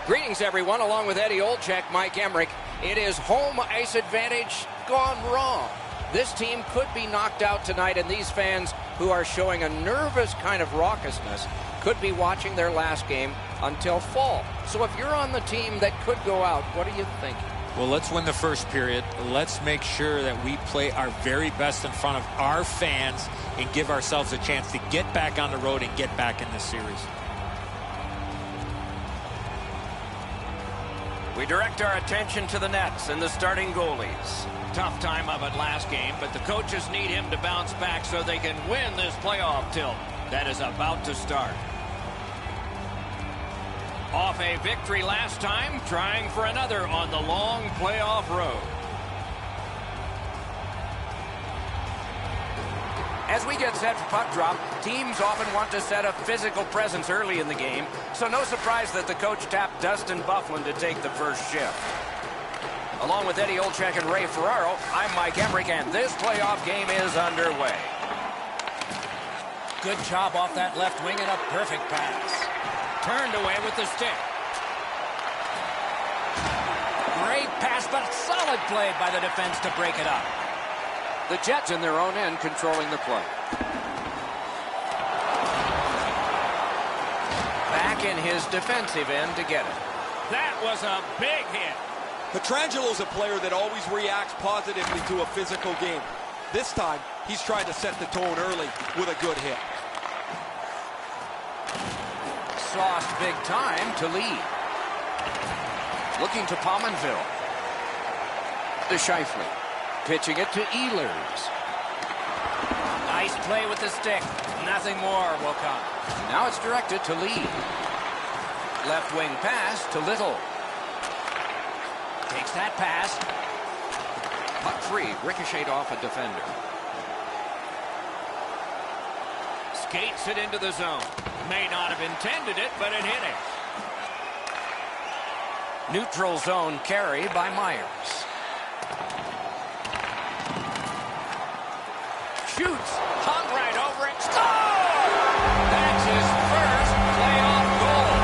Greetings, everyone. Along with Eddie Olczyk, Mike Emrick. It is home ice advantage gone wrong. This team could be knocked out tonight, and these fans who are showing a nervous kind of raucousness could be watching their last game until fall. So if you're on the team that could go out, what are you thinking? Well, let's win the first period. Let's make sure that we play our very best in front of our fans and give ourselves a chance to get back on the road and get back in this series. We direct our attention to the nets and the starting goalies. Tough time of it last game, but the coaches need him to bounce back so they can win this playoff tilt that is about to start. Off a victory last time, trying for another on the long playoff road. As we get set for puck drop, teams often want to set a physical presence early in the game, so no surprise that the coach tapped Dustin Byfuglien to take the first shift. Along with Eddie Olczyk and Ray Ferraro, I'm Mike Emrick, and this playoff game is underway. Good job off that left wing and a perfect pass. Turned away with the stick. Great pass, but solid play by the defense to break it up. The Jets in their own end controlling the play. Back in his defensive end to get it. That was a big hit. Petrangelo's a player that always reacts positively to a physical game. This time, he's trying to set the tone early with a good hit. Sauced big time to lead. Looking to Pominville. To Scheifele. Pitching it to Ehlers. Nice play with the stick. Nothing more will come. Now it's directed to Lee. Left wing pass to Little. Takes that pass. Puck free, ricocheted off a defender. Skates it into the zone. May not have intended it, but it hit it. Neutral zone carry by Myers. Shoots, hung right over it, score! That's his first playoff goal.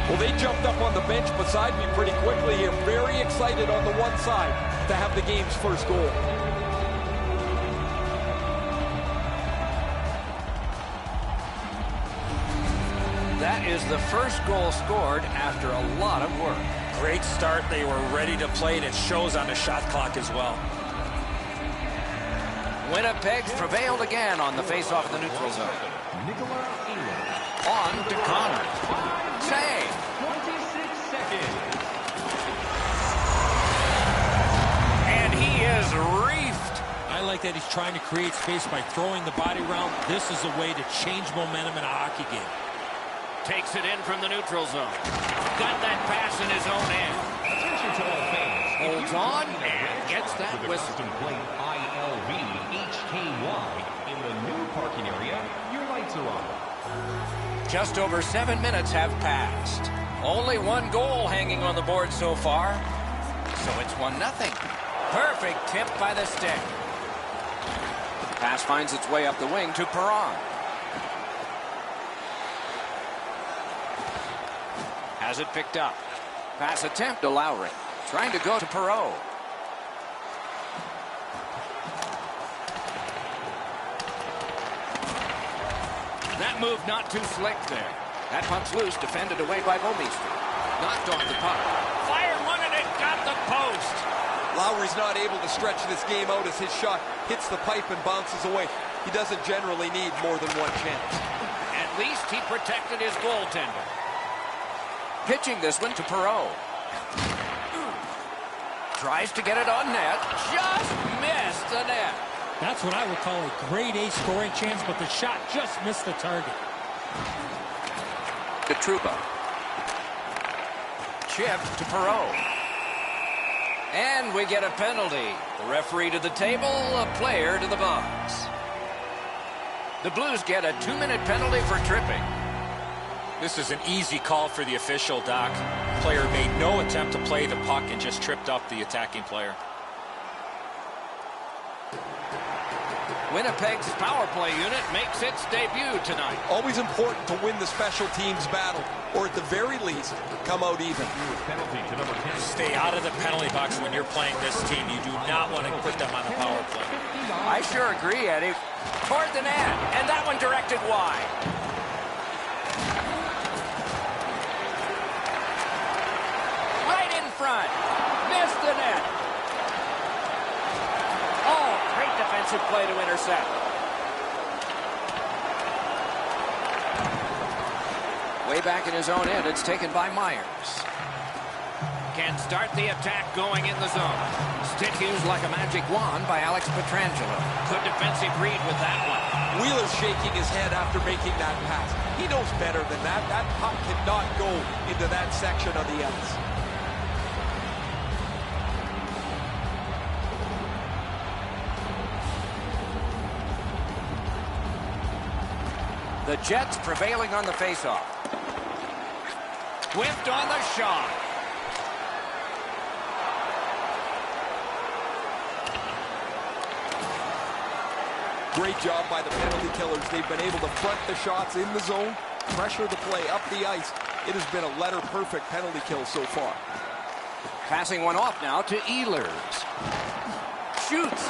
Well, they jumped up on the bench beside me pretty quickly here. Very excited on the one side to have the game's first goal. That is the first goal scored after a lot of work. Great start. They were ready to play, and it shows on the shot clock as well. Winnipeg's prevailed again on the faceoff of the neutral zone. On to Connor. Save. 26 seconds. And he is reefed. I like that he's trying to create space by throwing the body around. This is a way to change momentum in a hockey game. Takes it in from the neutral zone. Got that pass in his own end. Attention to all fans. Holds on and gets that With the whistle. custom plate ILV HKY in the new parking area, your lights are on. Just over 7 minutes have passed. Only one goal hanging on the board so far. So it's 1-0. Perfect tip by the stick. Pass finds its way up the wing to Perron. Has it picked up. Pass attempt to Lowry. Trying to go to Perreault. That move not too slick there. That puck's loose, defended away by Bouwmeester. Knocked off the puck. Fired one and it got the post. Lowry's not able to stretch this game out as his shot hits the pipe and bounces away. He doesn't generally need more than one chance. At least he protected his goaltender. Pitching this one to Perreault. Tries to get it on net. Just missed the net. That's what I would call a grade A scoring chance, but the shot just missed the target. To Trouba. Chip to Perreault. And we get a penalty. The referee to the table, a player to the box. The Blues get a 2-minute penalty for tripping. This is an easy call for the official, Doc. Player made no attempt to play the puck and just tripped up the attacking player. Winnipeg's power play unit makes its debut tonight. Always important to win the special teams battle, or at the very least, come out even. Penalty to number 10. Stay out of the penalty box when you're playing this team. You do not want to put them on the power play. I sure agree, Eddie. Toward the net, and that one directed wide. Right in front. Missed the net. Oh, great defensive play to intercept. Way back in his own end, it's taken by Myers. Can start the attack going in the zone. Stick used like a magic wand by Alex Pietrangelo. Good defensive read with that one. Wheeler's shaking his head after making that pass. He knows better than that. That puck cannot go into that section of the ice. The Jets prevailing on the faceoff. Whipped on the shot. Great job by the penalty killers. They've been able to front the shots in the zone, pressure the play up the ice. It has been a letter-perfect penalty kill so far. Passing one off now to Ehlers. Shoots.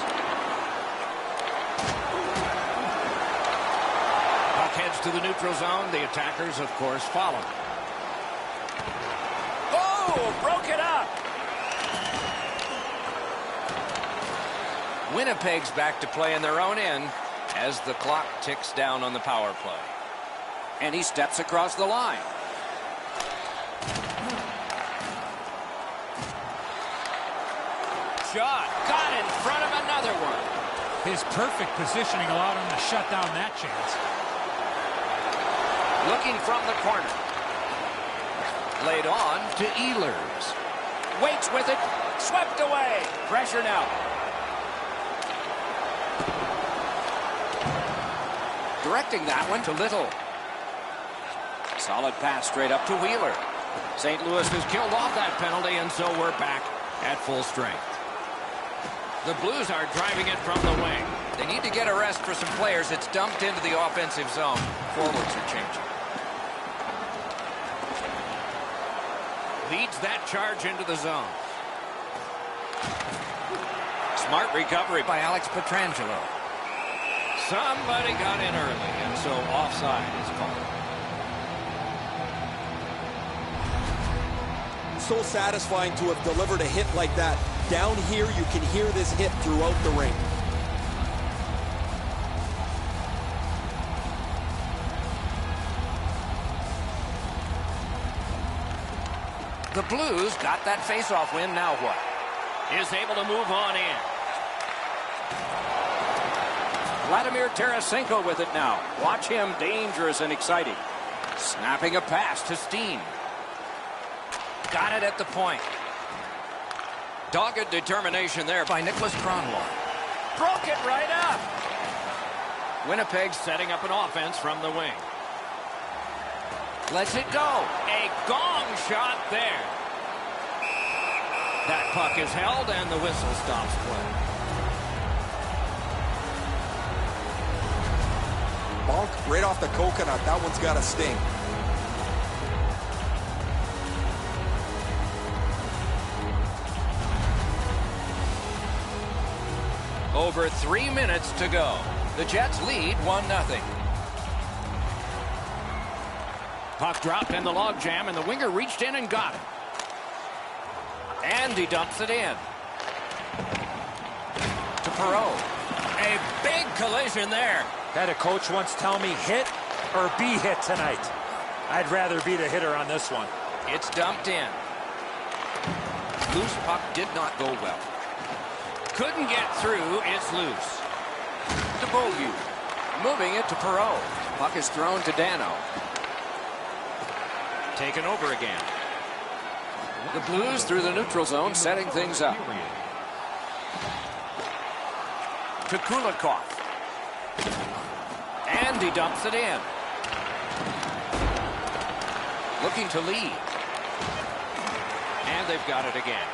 Puck heads to the neutral zone. The attackers, of course, follow. Oh, broke it up. Winnipeg's back to play in their own end as the clock ticks down on the power play. And he steps across the line. Shot. Got in front of another one. His perfect positioning allowed him to shut down that chance. Looking from the corner. Laid on to Ehlers. Waits with it. Swept away. Pressure now. Directing that one to Little. Solid pass straight up to Wheeler. St. Louis has killed off that penalty, and so we're back at full strength. The Blues are driving it from the wing. They need to get a rest for some players. It's dumped into the offensive zone. Forwards are changing. Leads that charge into the zone. Smart recovery by Alex Pietrangelo. Somebody got in early, and so offside is called. So satisfying to have delivered a hit like that. Down here, you can hear this hit throughout the rink. The Blues got that faceoff win. Now what? Is able to move on in. Vladimir Tarasenko with it now. Watch him, dangerous and exciting. Snapping a pass to Steen. Got it at the point. Dogged determination there by Nicholas Kronwall. Broke it right up. Winnipeg setting up an offense from the wing. Lets it go. A gong shot there. That puck is held and the whistle stops play. Bonk right off the coconut. That one's got a sting. Over 3 minutes to go. The Jets lead 1-0. Puck dropped in the logjam, and the winger reached in and got it. And he dumps it in. To Perreault. A big collision there. Had a coach once tell me, hit or be hit tonight. I'd rather be the hitter on this one. It's dumped in. Loose puck did not go well. Couldn't get through. It's loose. To Beaulieu. Moving it to Perreault. Puck is thrown to Dano. Taken over again. The Blues through the neutral zone, setting things up. To Kulikov. And he dumps it in. Looking to lead. And they've got it again.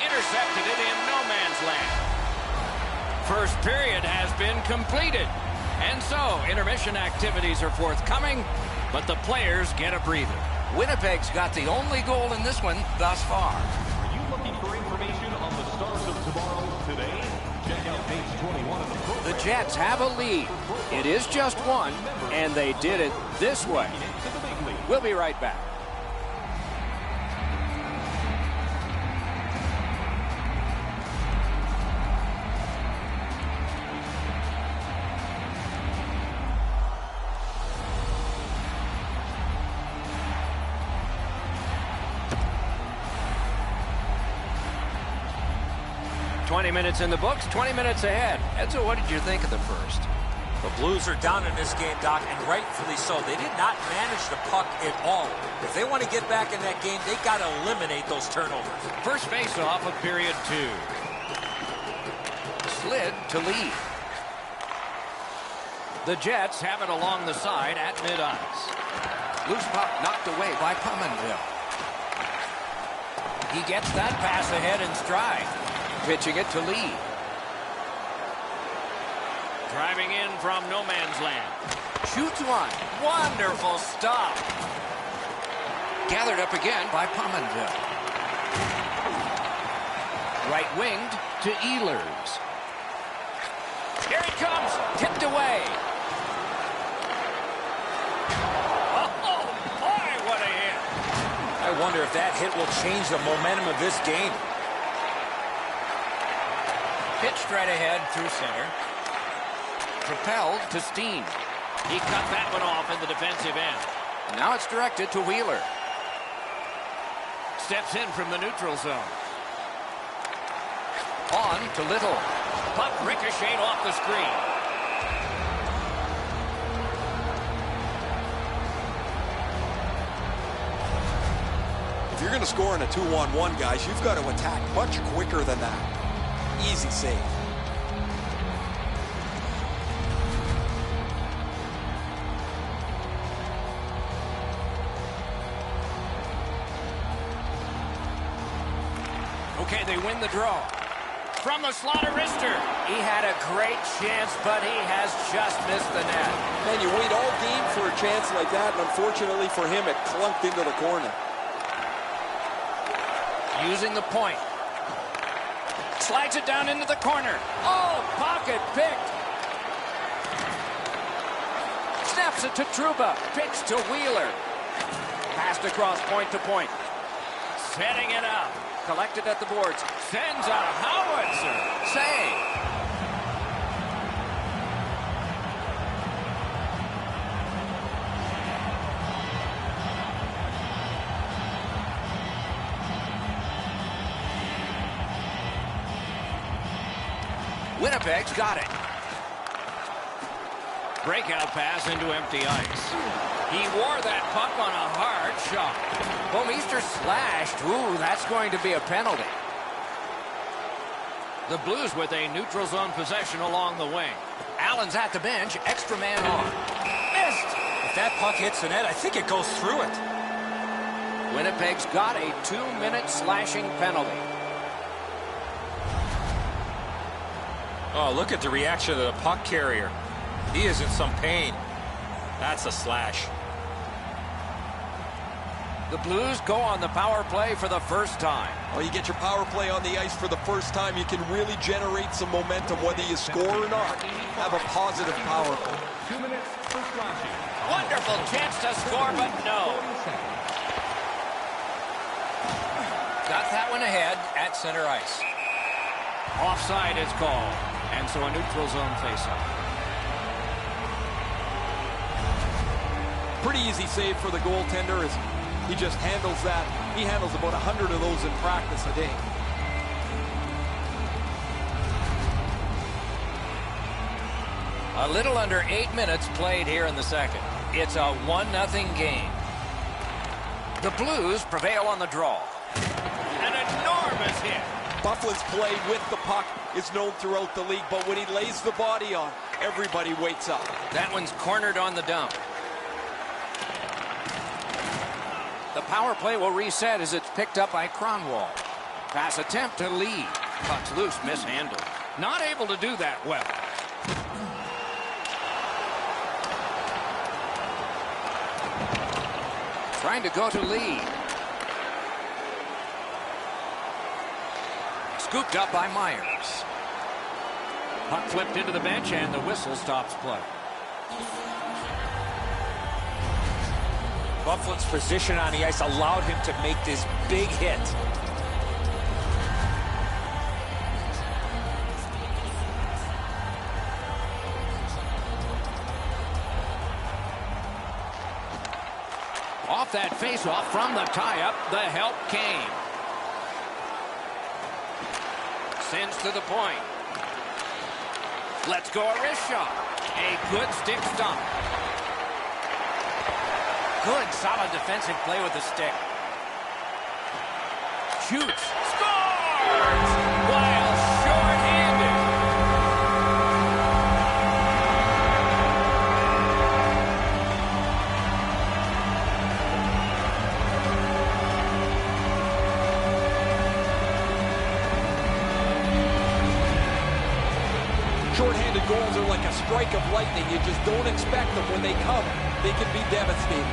Intercepted it in no man's land. First period has been completed. And so, intermission activities are forthcoming, but the players get a breather. Winnipeg's got the only goal in this one thus far. Are you looking for information on the Stars of tomorrow today? Check out page 21 of the program. The Jets have a lead. It is just one, and they did it this way. We'll be right back. Minutes in the books, 20 minutes ahead. Edzo, what did you think of the first? The Blues are down in this game, Doc, and rightfully so. They did not manage the puck at all. If they want to get back in that game, they got to eliminate those turnovers. First face-off of period 2. Slid to lead. The Jets have it along the side at mid-ice. Loose puck knocked away by Pominville. He gets that pass ahead in stride. Pitching it to lead. Driving in from no man's land. Shoots one. Wonderful stop. Gathered up again by Pominville. Right winged to Ehlers. Here he comes. Tipped away. Oh, boy, what a hit. I wonder if that hit will change the momentum of this game. Pitched right ahead through center. Propelled to Steen. He cut that one off in the defensive end. Now it's directed to Wheeler. Steps in from the neutral zone. On to Little. Puck ricocheted off the screen. If you're going to score in a 2-on-1, guys, you've got to attack much quicker than that. Easy save. Okay, they win the draw. From the slot of Rister. He had a great chance, but he has just missed the net. Man, you wait all game for a chance like that, and unfortunately for him, it clunked into the corner. Using the point. Slides it down into the corner. Oh, pocket picked. Snaps it to Trouba. Pitch to Wheeler. Passed across point to point. Setting it up. Collected at the boards. Sends a howitzer. Save. Winnipeg's got it. Breakout pass into empty ice. He wore that puck on a hard shot. Bouwmeester slashed. Ooh, that's going to be a penalty. The Blues with a neutral zone possession along the wing. Allen's at the bench. Extra man on. Missed. If that puck hits the net, I think it goes through it. Winnipeg's got a 2-minute slashing penalty. Oh, look at the reaction of the puck carrier. He is in some pain. That's a slash. The Blues go on the power play for the first time. Well, you get your power play on the ice for the first time, you can really generate some momentum, whether you score or not. Have a positive power play. 2 minutes for slashing. Wonderful chance to score, but no. Got that one ahead at center ice. Offside is called, and so a neutral zone faceoff. Pretty easy save for the goaltender as he just handles that. He handles about 100 of those in practice a day. A little under 8 minutes played here in the second. It's a 1-0 game. The Blues prevail on the draw. An enormous hit. Bufflin's play with the puck is known throughout the league, but when he lays the body on, everybody waits up. That one's cornered on the dump. The power play will reset as it's picked up by Kronwall. Pass attempt to Lee. Puck's loose, mishandled. Not able to do that well. Trying to go to Lee. Scooped up by Myers. Puck flipped into the bench and the whistle stops play. Bufflin's position on the ice allowed him to make this big hit. Off that face-off from the tie-up, the help came. Sends to the point. Let's go a wrist shot. A good stick stomp. Good, solid defensive play with the stick. Shoots. Scores! While short-handed. Short-handed goals are like a strike of lightning. You just don't expect them. When they come, they can be devastating.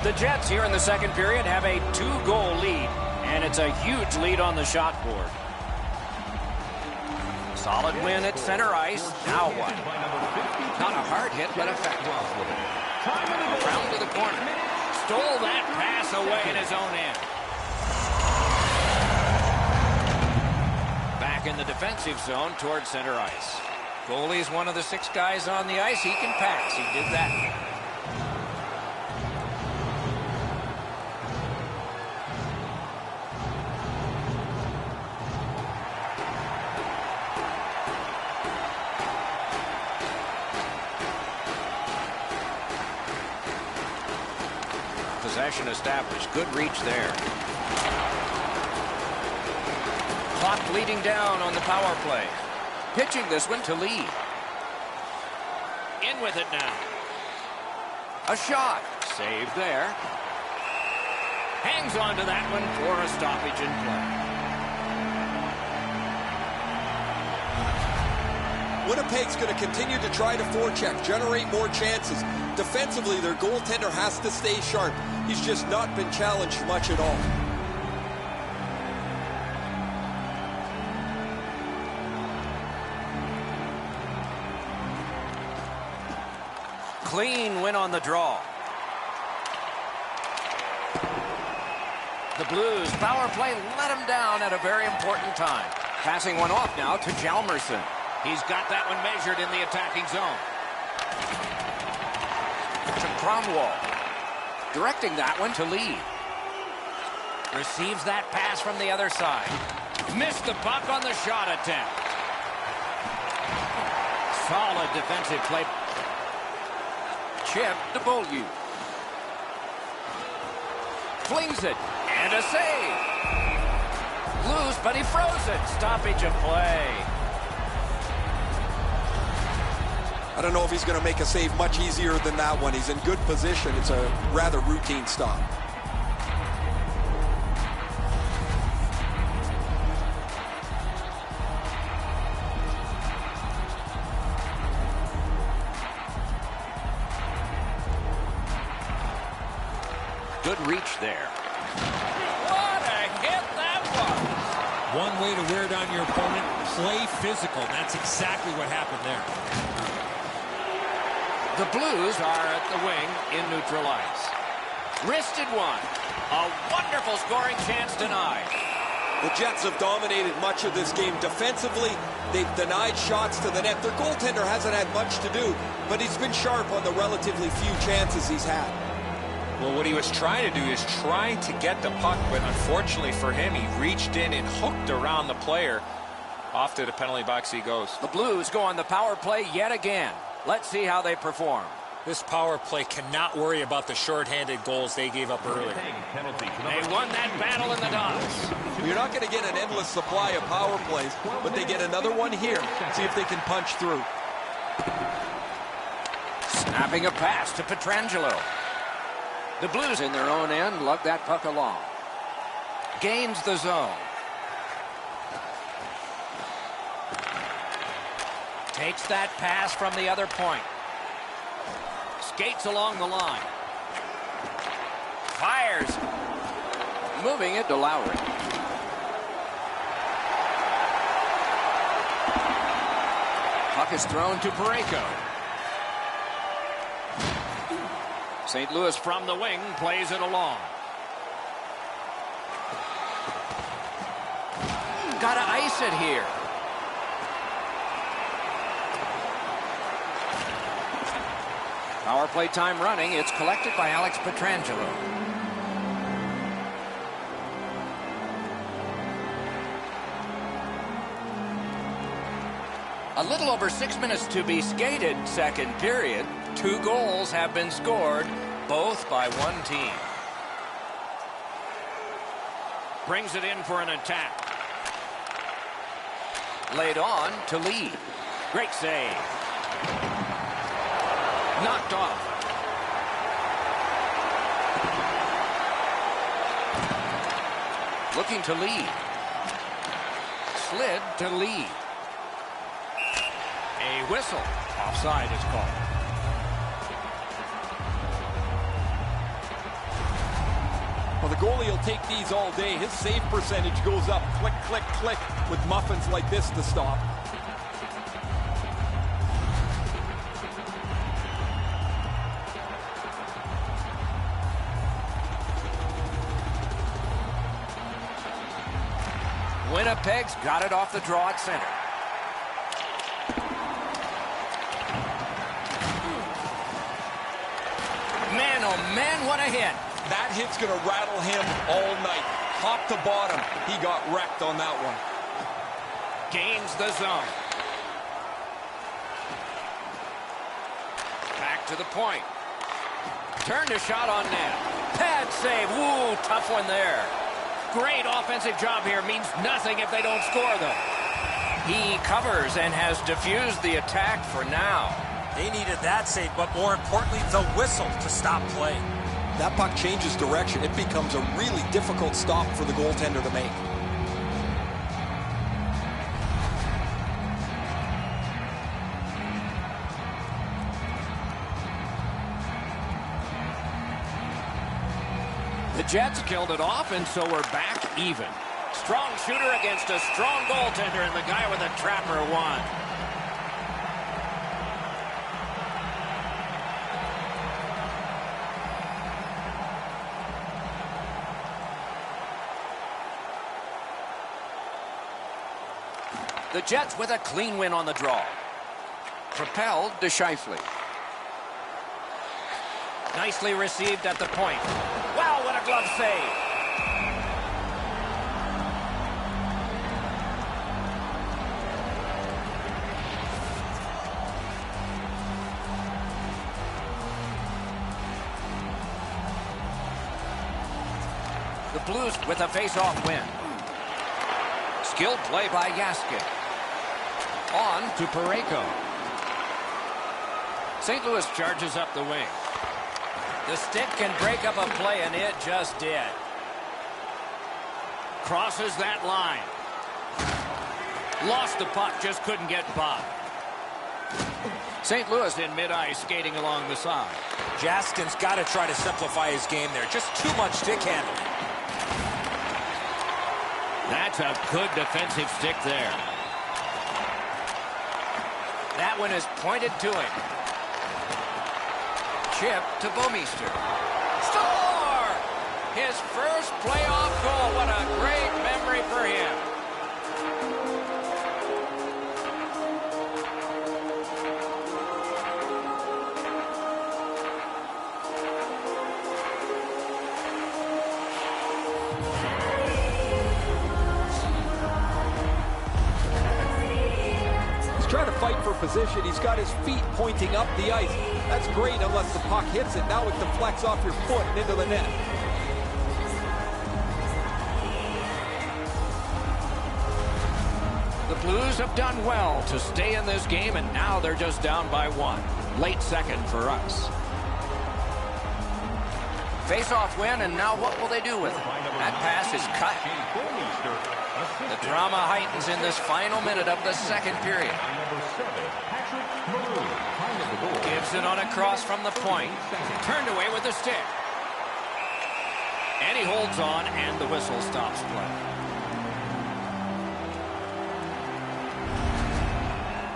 The Jets here in the second period have a 2-goal lead, and it's a huge lead on the shot board. Solid win at center ice. Now what? Not a hard hit, but effective. Around to the corner. Stole that pass away in his own end. Back in the defensive zone towards center ice. Goalie's one of the 6 guys on the ice. He can pass. He did that. Possession established. Good reach there. Clock bleeding down on the power play. Pitching this one to Lee. In with it now. A shot. Save there. Hangs on to that one for a stoppage in play. Winnipeg's going to continue to try to forecheck, generate more chances. Defensively, their goaltender has to stay sharp. He's just not been challenged much at all. Clean win on the draw. The Blues power play let him down at a very important time. Passing one off now to Hjalmarsson. He's got that one measured in the attacking zone. To Kronwall. Directing that one to Lee. Receives that pass from the other side. Missed the puck on the shot attempt. Solid defensive play. Chip to Beaulieu. Flings it. And a save. Loose, but he froze it. Stoppage of play. I don't know if he's going to make a save much easier than that one. He's in good position. It's a rather routine stop. Good reach there. What a hit that was. One way to wear down your opponent, play physical. That's exactly what happened there. The Blues are at the wing in neutral ice. Wristed one. A wonderful scoring chance denied. The Jets have dominated much of this game. Defensively, they've denied shots to the net. Their goaltender hasn't had much to do, but he's been sharp on the relatively few chances he's had. Well, what he was trying to do is trying to get the puck, but unfortunately for him, he reached in and hooked around the player. Off to the penalty box he goes. The Blues go on the power play yet again. Let's see how they perform. This power play cannot worry about the shorthanded goals they gave up earlier. They won that battle in the Ducks. You're not going to get an endless supply of power plays, but they get another one here. See if they can punch through. Snapping a pass to Pietrangelo. The Blues in their own end lug that puck along. Gains the zone. Takes that pass from the other point. Skates along the line. Fires. Moving it to Lowry. Puck is thrown to Parayko. St. Louis from the wing plays it along. Gotta ice it here. Power play time running. It's collected by Alex Pietrangelo. A little over 6 minutes to be skated, second period. 2 goals have been scored, both by one team. Brings it in for an attack. Laid on to Lee. Great save. Knocked off. Looking to lead. Slid to lead. A whistle. Offside is called. Well, the goalie will take these all day. His save percentage goes up. Click, click, click with muffins like this to stop. Winnipeg's got it off the draw at center. Man, oh man, what a hit. That hit's going to rattle him all night. Top to bottom, he got wrecked on that one. Gains the zone. Back to the point. Turned a shot on net. Pad save. Woo, tough one there. Great offensive job here. Means nothing if they don't score, though. He covers and has diffused the attack for now. They needed that save, but more importantly, the whistle to stop play. That puck changes direction. It becomes a really difficult stop for the goaltender to make. The Jets killed it off, and so we're back even. Strong shooter against a strong goaltender, and the guy with a trapper won. The Jets with a clean win on the draw. Propelled to Scheifele. Nicely received at the point. Wow, what a glove save. The Blues with a face-off win. Skilled play by Jaskin. On to Parayko. St. Louis charges up the wing. The stick can break up a play, and it just did. Crosses that line. Lost the puck, just couldn't get by. St. Louis in mid-ice skating along the side. Jaskin's got to try to simplify his game there. Just too much stick handling. That's a good defensive stick there. That one is pointed to him. Chip to Bouwmeester. Score! His first playoff goal. What a great memory for him. position. He's got his feet pointing up the ice. That's great unless the puck hits it. Now it deflects off your foot and into the net. The Blues have done well to stay in this game, and now they're just down by 1. Late second for us. Face-off win, and now what will they do with it? That pass is cut. The drama heightens in this final minute of the second period. Gives it on a cross from the point. Turned away with the stick. And he holds on, and the whistle stops play.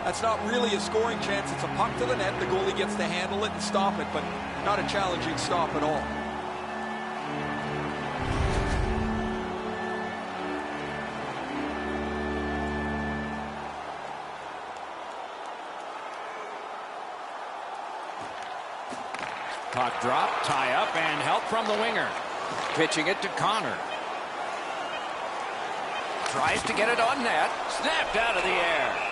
That's not really a scoring chance. It's a puck to the net. The goalie gets to handle it and stop it, but not a challenging stop at all. Puck drop, tie up, and help from the winger. Pitching it to Connor. Tries to get it on net. Snapped out of the air.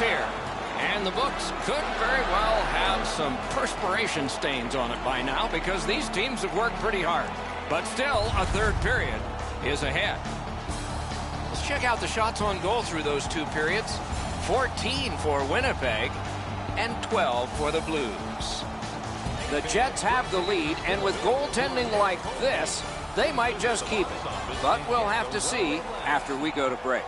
Here, and the books could very well have some perspiration stains on it by now because these teams have worked pretty hard. But still, a third period is ahead. Let's check out the shots on goal through those 2 periods. 14 for Winnipeg and 12 for the Blues. The Jets have the lead, and with goaltending like this, they might just keep it. But we'll have to see after we go to break.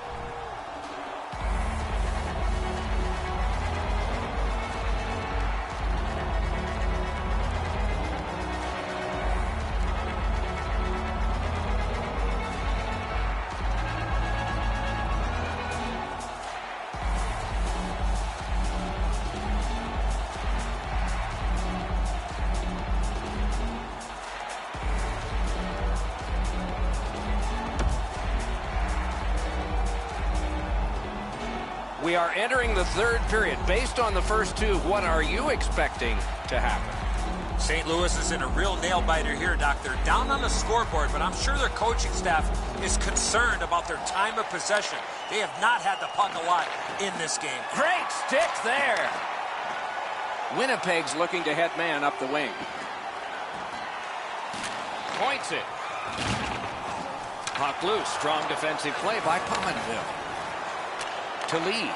We are entering the third period. Based on the first 2, what are you expecting to happen? St. Louis is in a real nail-biter here, Doc. They're down on the scoreboard, but I'm sure their coaching staff is concerned about their time of possession. They have not had the puck a lot in this game. Great stick there. Winnipeg's looking to head man up the wing. Points it. Puck loose. Strong defensive play by Pominville. To lead.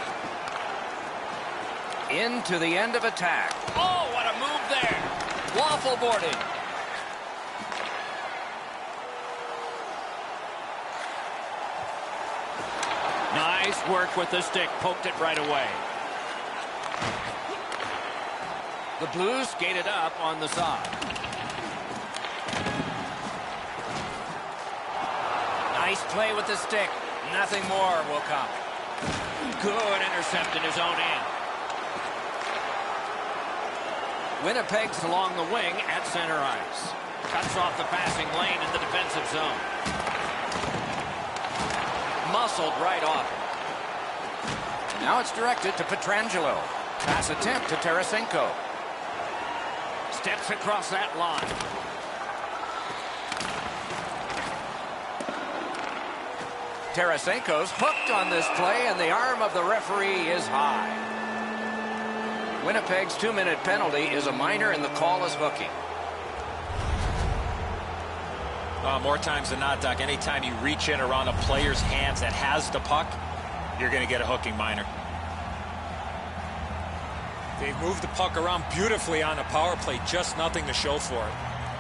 Into the end of attack. Oh, what a move there. Waffle boarding. Nice work with the stick. Poked it right away. The Blues skated up on the side. Nice play with the stick. Nothing more will come. Good intercept in his own end. Winnipeg's along the wing at center ice. Cuts off the passing lane in the defensive zone. Muscled right off. Now it's directed to Pietrangelo. Pass attempt to Tarasenko. Steps across that line. Tarasenko's hooked on this play, and the arm of the referee is high. Winnipeg's 2-minute penalty is a minor, and the call is hooking. More times than not, Doc, anytime you reach in around a player's hands that has the puck, you're going to get a hooking minor. They've moved the puck around beautifully on the power play, just nothing to show for it.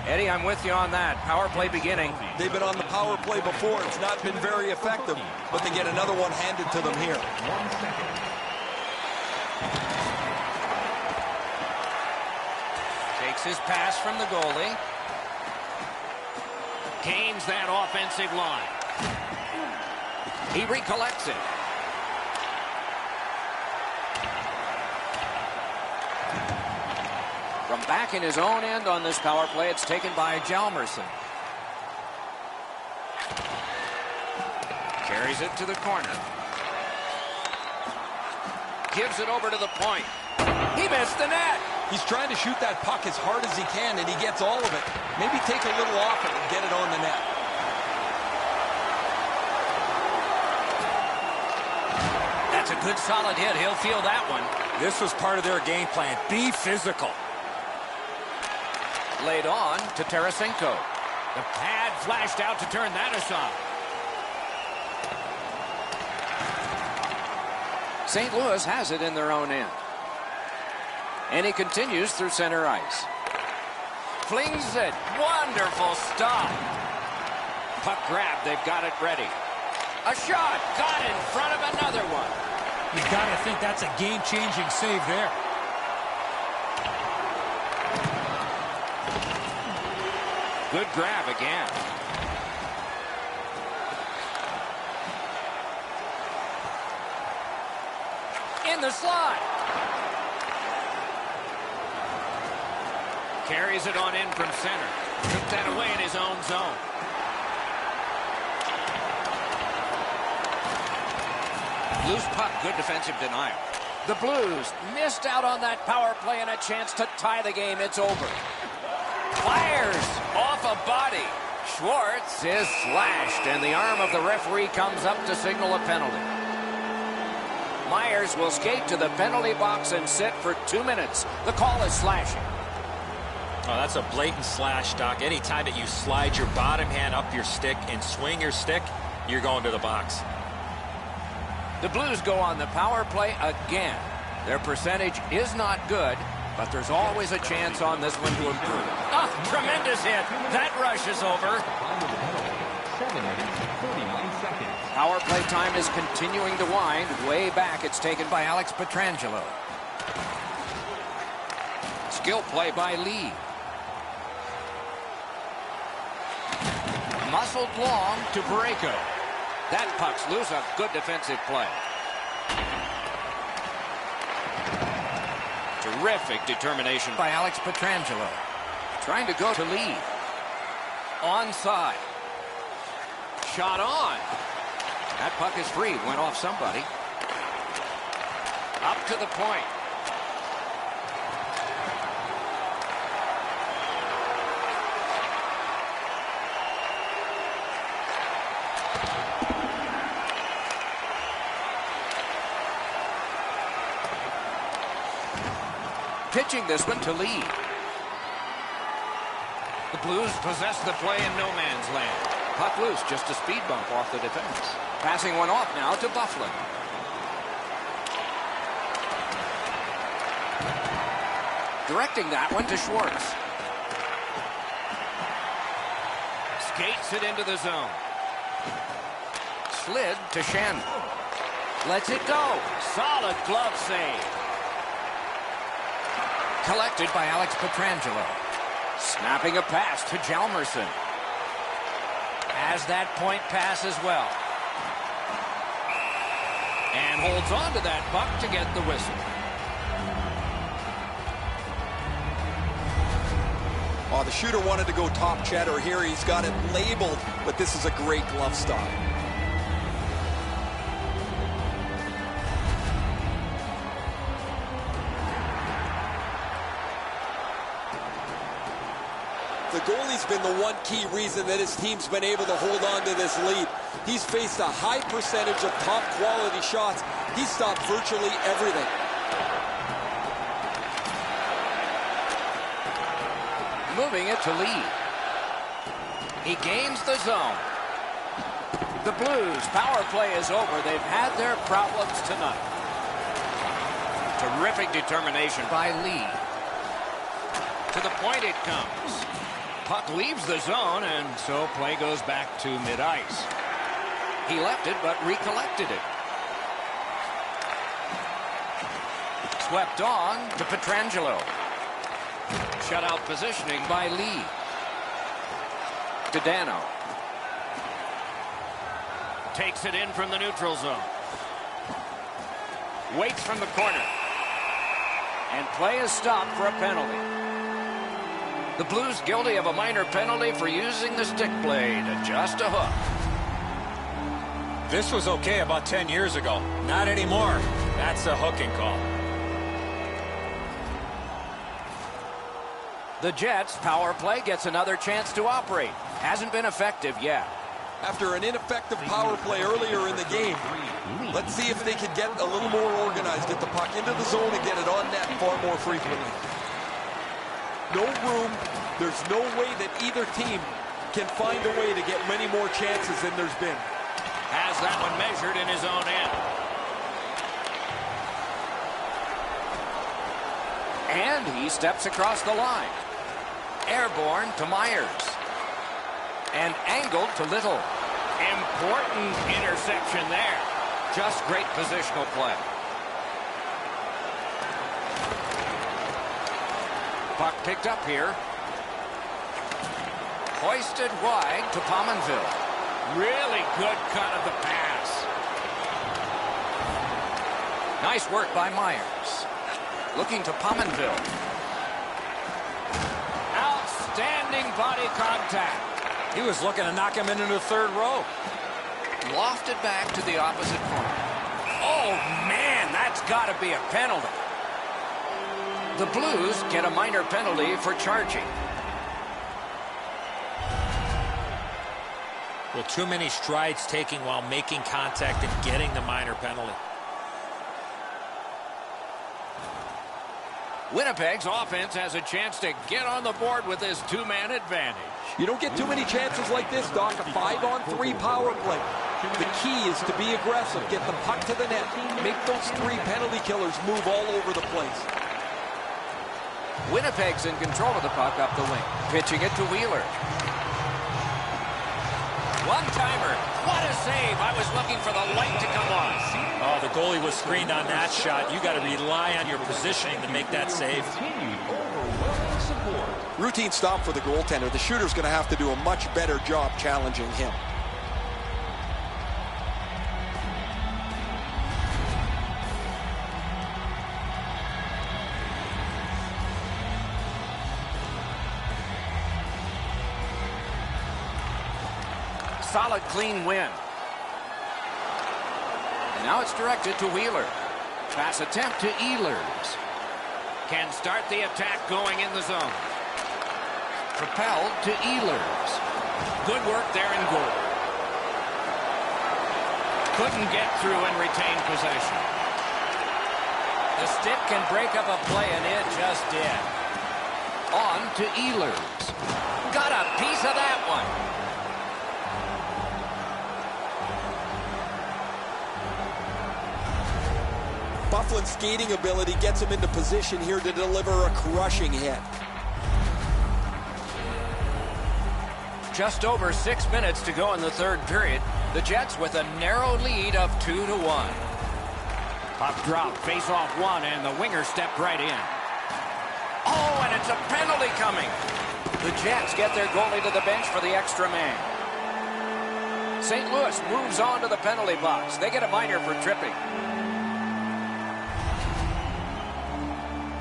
Eddie, I'm with you on that. Power play beginning. They've been on the power play before. It's not been very effective, but they get another one handed to them here. 1 second. Takes his pass from the goalie. Gains that offensive line. He recollects it. From back in his own end on this power play, it's taken by Hjalmarsson. Carries it to the corner. Gives it over to the point. He missed the net. He's trying to shoot that puck as hard as he can, and he gets all of it. Maybe take a little off it and get it on the net. That's a good solid hit. He'll feel that one. This was part of their game plan. Be physical. Laid on to Tarasenko. The pad flashed out to turn that aside. St. Louis has it in their own end. And he continues through center ice. Flings it. Wonderful stop. Puck grab. They've got it ready. A shot. Got in front of another one. You got to think that's a game-changing save there. Good grab again. In the slot. Carries it on in from center. Took that away in his own zone. Loose puck, good defensive denial. The Blues missed out on that power play and a chance to tie the game. It's over. Fires off a body. Schwartz is slashed, and the arm of the referee comes up to signal a penalty. Myers will skate to the penalty box and sit for 2 minutes. The call is slashing. Oh, that's a blatant slash, Doc. Anytime that you slide your bottom hand up your stick and swing your stick, you're going to the box. The Blues go on the power play again. Their percentage is not good, but there's always a chance on this one to improve. Oh, tremendous hit. That rush is over. 7 minutes, 49 seconds. Power play time is continuing to wind. Way back, it's taken by Alex Pietrangelo. Skill play by Lee. Muscled long to Parayko. That puck's loose. A good defensive play. Terrific determination by Alex Pietrangelo. Trying to go to lead. Onside. Shot on. That puck is free. Went off somebody. Up to the point. Pitching this one to Lee. The Blues possess the play in no man's land. Puck loose, just a speed bump off the defense. Passing one off now to Byfuglien. Directing that one to Schwartz. Skates it into the zone. Slid to Shannon. Lets it go. Solid glove save. Collected by Alex Pietrangelo. Snapping a pass to Hjalmarsson. Has that point pass as well. And holds on to that puck to get the whistle. Oh, the shooter wanted to go top cheddar here. He's got it labeled, but this is a great glove stop. The goalie's been the one key reason that his team's been able to hold on to this lead. He's faced a high percentage of top quality shots. He's stopped virtually everything. Moving it to Lee. He gains the zone. The Blues power play is over. They've had their problems tonight. Terrific determination by Lee. To the point it comes. Puck leaves the zone, and so play goes back to mid-ice. He left it, but recollected it. Swept on to Pietrangelo. Shutout positioning by Lee. To Dano. Takes it in from the neutral zone. Waits from the corner. And play is stopped for a penalty. The Blues guilty of a minor penalty for using the stick blade. Just a hook. This was okay about 10 years ago. Not anymore. That's a hooking call. The Jets' power play gets another chance to operate. Hasn't been effective yet. After an ineffective power play earlier in the game, let's see if they can get a little more organized, get the puck into the zone and get it on net far more frequently. No room. There's no way that either team can find a way to get many more chances than there's been. Has that one measured in his own end. And he steps across the line. Airborne to Myers. And angled to Little. Important interception there. Just great positional play. Puck picked up here. Hoisted wide to Pominville. Really good cut of the pass. Nice work by Myers. Looking to Pominville. Outstanding body contact. He was looking to knock him into the third row. Lofted back to the opposite corner. Oh, man, that's got to be a penalty. The Blues get a minor penalty for charging. Well, too many strides taking while making contact and getting the minor penalty. Winnipeg's offense has a chance to get on the board with this two-man advantage. You don't get too many chances like this, Doc. A 5-on-3 power play. The key is to be aggressive, get the puck to the net, make those 3 penalty killers move all over the place. Winnipeg's in control of the puck up the wing. Pitching it to Wheeler. One-timer. What a save. I was looking for the light to come on. Oh, the goalie was screened on that shot. You got to rely on your positioning to make that save. Routine stop for the goaltender. The shooter's going to have to do a much better job challenging him. Solid, clean win. And now it's directed to Wheeler. Pass attempt to Ehlers. Can start the attack going in the zone. Propelled to Ehlers. Good work there in goal. Couldn't get through and retain possession. The stick can break up a play, and it just did. On to Ehlers. Got a piece of that one. Byfuglien's skating ability gets him into position here to deliver a crushing hit. Just over 6 minutes to go in the third period. The Jets with a narrow lead of 2-1. Puck drop, face off one, and the winger stepped right in. Oh, and it's a penalty coming. The Jets get their goalie to the bench for the extra man. St. Louis moves on to the penalty box. They get a minor for tripping.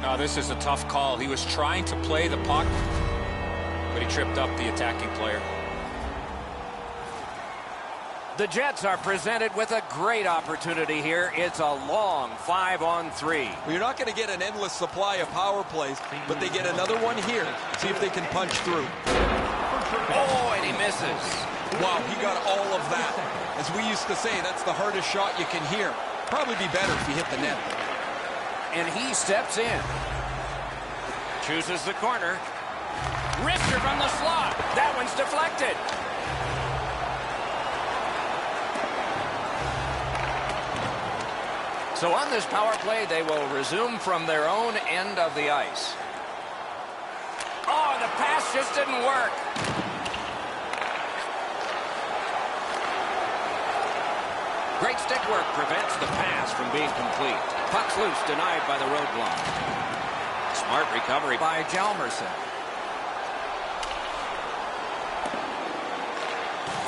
No, this is a tough call. He was trying to play the puck, but he tripped up the attacking player. The Jets are presented with a great opportunity here. It's a long 5-on-3. Well, you're not going to get an endless supply of power plays, but they get another one here. See if they can punch through. Oh, and he misses. Wow, he got all of that. As we used to say, that's the hardest shot you can hear. Probably be better if you hit the net. And he steps in. Chooses the corner. Wrister from the slot. That one's deflected. So on this power play, they will resume from their own end of the ice. Oh, the pass just didn't work. Great stick work prevents the pass from being complete. Puck's loose, denied by the roadblock. Smart recovery by Hjalmarsson.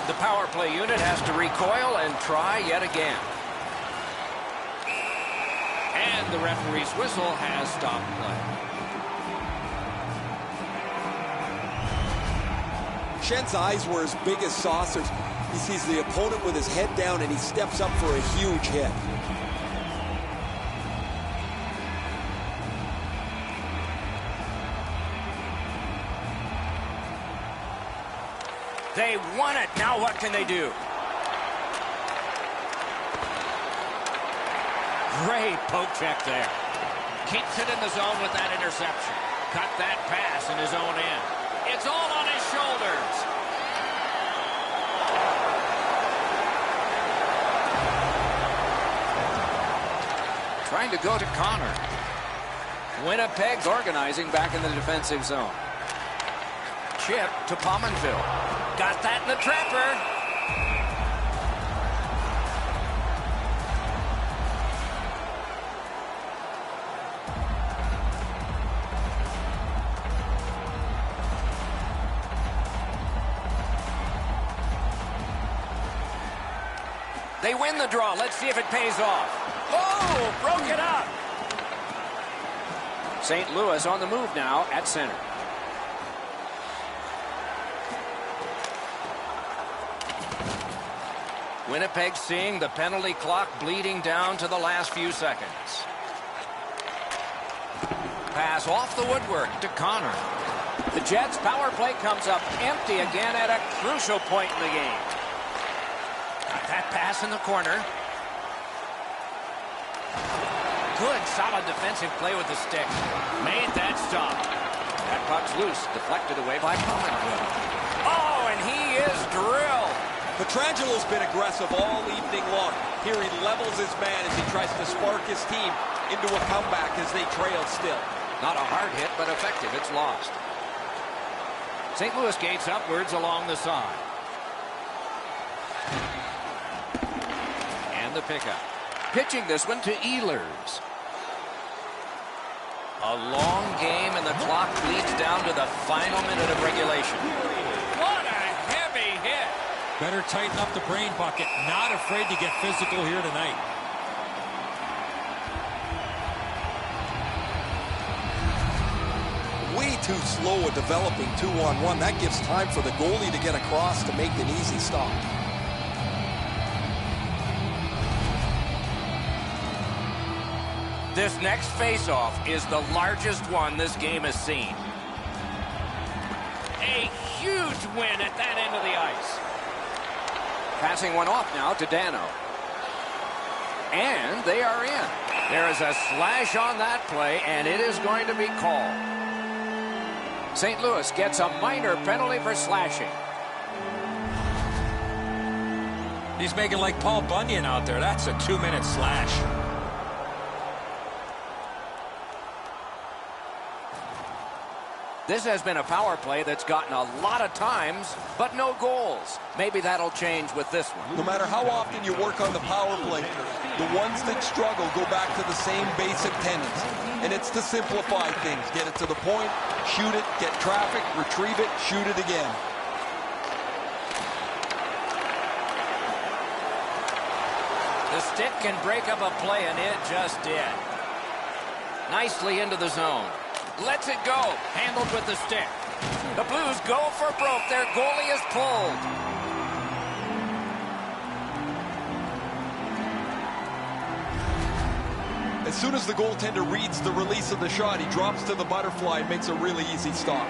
The power play unit has to recoil and try yet again. And the referee's whistle has stopped play. Schenn's eyes were as big as saucers. He sees the opponent with his head down, and he steps up for a huge hit. They won it. Now what can they do? Great poke check there. Keeps it in the zone with that interception. Cut that pass in his own end. It's all on his shoulders. Trying to go to Connor. Winnipeg's organizing back in the defensive zone. Chip to Pominville. Got that in the trapper. They win the draw. Let's see if it pays off. Oh, broke it up. St. Louis on the move now at center. Winnipeg seeing the penalty clock bleeding down to the last few seconds. Pass off the woodwork to Connor. The Jets' power play comes up empty again at a crucial point in the game. Got that pass in the corner. Good, solid defensive play with the stick. Made that stop. That puck's loose, deflected away by Pominville. Oh, and he is drilled. Pietrangelo's been aggressive all evening long. Here he levels his man as he tries to spark his team into a comeback as they trail still. Not a hard hit, but effective. It's lost. St. Louis gates upwards along the side. And the pickup. Pitching this one to Ehlers. A long game, and the clock bleeds down to the final minute of regulation. What a heavy hit. Better tighten up the brain bucket. Not afraid to get physical here tonight. Way too slow at developing 2-on-1. That gives time for the goalie to get across to make an easy stop. This next face-off is the largest one this game has seen. A huge win at that end of the ice. Passing one off now to Dano. And they are in. There is a slash on that play, and it is going to be called. St. Louis gets a minor penalty for slashing. He's making like Paul Bunyan out there. That's a 2-minute slash. This has been a power play that's gotten a lot of times, but no goals. Maybe that'll change with this one. No matter how often you work on the power play, the ones that struggle go back to the same basic tenets. And it's to simplify things. Get it to the point, shoot it, get traffic, retrieve it, shoot it again. The stick can break up a play, and it just did. Nicely into the zone. Lets it go. Handled with the stick. The Blues go for broke. Their goalie is pulled. As soon as the goaltender reads the release of the shot, he drops to the butterfly and makes a really easy stop.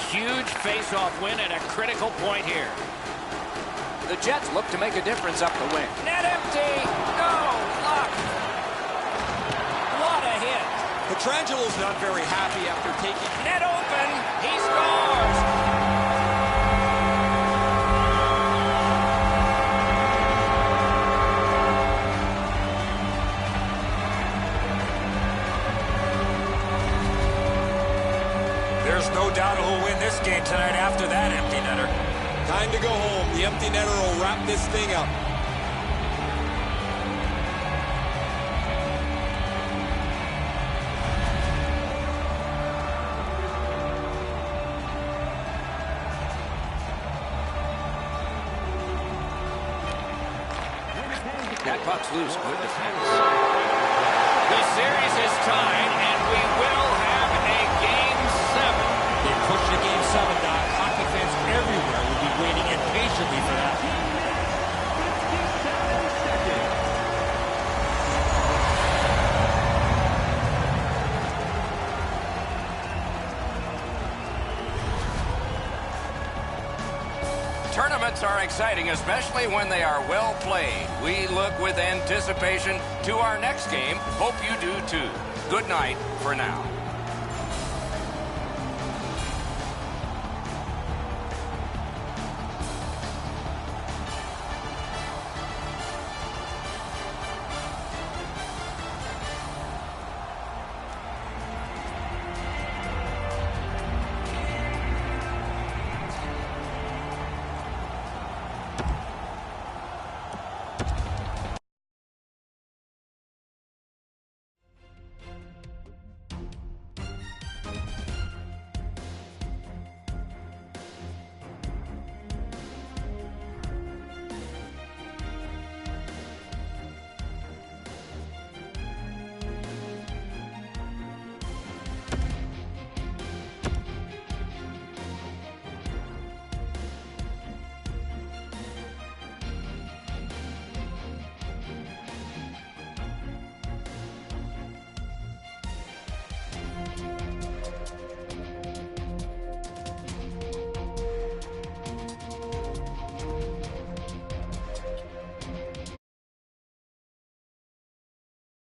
Huge face-off win at a critical point here. The Jets look to make a difference up the wing. Net empty. No luck. What a hit. Pietrangelo's not very happy after taking... Net open. He scores. There's no doubt who'll win this game tonight after that empty netter. Time to go home. The empty netter will wrap this thing up. That puck's loose. Good defense. The series is tied, and we will have a Game 7. They pushed to Game 7, Doc. Hockey fans everywhere will be waiting impatiently for that. Tournaments are exciting, especially when they are well played. We look with anticipation to our next game. Hope you do too. Good night for now.